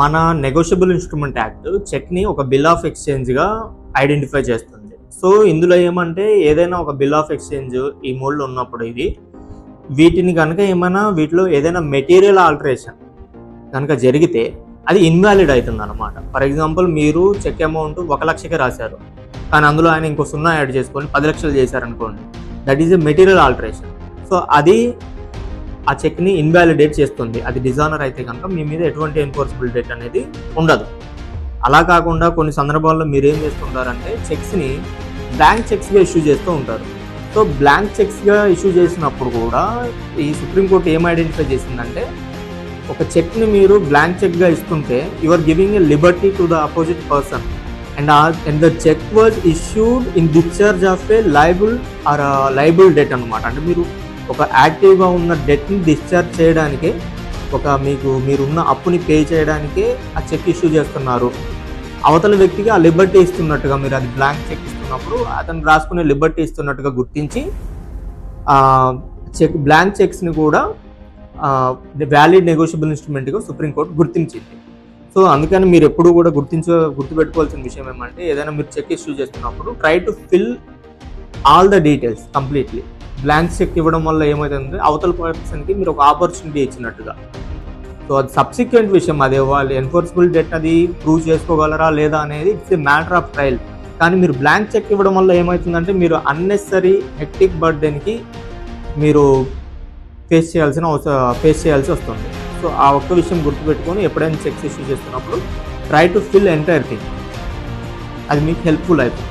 మన negotiable instrument act చెక్ని ఒక bill of ఎక్స్చేంజ్గా identify చేస్తుంది. సో ఇందులో ఏమంటే ఏదైనా ఒక బిల్ ఆఫ్ ఎక్స్చేంజ్ ఈ మోడ్లో ఉన్నప్పుడు వీటిని కనుక వీటిలో ఏదైనా మెటీరియల్ ఆల్టరేషన్ కనుక జరిగితే అది ఇన్వాలిడ్ అవుతుంది అనమాట. ఫర్ ఎగ్జాంపుల్, మీరు చెక్ అమౌంట్ 1 లక్షకే రాశారు, కానీ అందులో ఆయన ఇంకో 0 యాడ్ చేసుకొని 10 లక్షలు చేశారనుకోండి, that is a material alteration. So అది ఆ చెక్ని ఇన్వాలిడేట్ చేస్తుంది. అది డిజానర్ అయితే కనుక మీ మీద ఎటువంటి ఎన్ఫోర్సబుల్ డేట్ అనేది ఉండదు. అలా కాకుండా కొన్ని సందర్భాల్లో మీరు ఏం చేస్తుంటారంటే చెక్స్ని బ్లాంక్ చెక్స్గా ఇష్యూ చేస్తూ ఉంటారు. సో బ్లాంక్ చెక్స్గా ఇష్యూ చేసినప్పుడు కూడా ఈ సుప్రీంకోర్టు ఏం ఐడెంటిఫై చేసిందంటే, ఒక చెక్ని మీరు బ్లాంక్ చెక్గా ఇస్తుంటే you are giving a liberty to the opposite person and the cheque was issued in discharge of a liable debt అనమాట. అంటే మీరు ఒక యాక్టివ్గా ఉన్న డెట్ని డిశ్చార్జ్ చేయడానికే, మీరున్న అప్పుని పే చేయడానికే ఆ చెక్ ఇష్యూ చేస్తున్నారు. అవతల వ్యక్తికి ఆ లిబర్టీ ఇస్తున్నట్టుగా, మీరు అది బ్లాంక్ చెక్ ఇస్తున్నప్పుడు అతను రాసుకునే లిబర్టీ ఇస్తున్నట్టుగా గుర్తించి బ్లాంక్ చెక్స్ని కూడా వ్యాలిడ్ నెగోషియబుల్ ఇన్స్ట్రుమెంట్గా సుప్రీంకోర్టు గుర్తించింది. సో అందుకని మీరు ఎప్పుడు కూడా గుర్తుపెట్టుకోవాల్సిన విషయం ఏమంటే, ఏదైనా మీరు చెక్ ఇష్యూ చేస్తున్నప్పుడు try to fill all the details completely. Blank cheque ఇవ్వడం వల్ల ఏమవుతుందంటే అవతల పర్సన్కి మీరు ఒక ఆపర్చునిటీ ఇచ్చినట్టుగా. సో అది సబ్సిక్వెంట్ విషయం, అది వాళ్ళు ఎన్ఫోర్సబుల్ డెట్ అది ప్రూవ్ చేసుకోగలరా లేదా అనేది it's a matter of trial. కానీ మీరు బ్లాంక్ చెక్ ఇవ్వడం వల్ల ఏమవుతుందంటే మీరు అన్నెసరీ హెక్టిక్ బర్డెన్కి మీరు ఫేస్ చేయాల్సి వస్తుంది. సో ఆ ఒక్క విషయం గుర్తుపెట్టుకొని ఎప్పుడైనా చెక్స్ ఇష్యూ చేస్తున్నప్పుడు try to fill entire thing. అది మీకు హెల్ప్ఫుల్ అవుతుంది.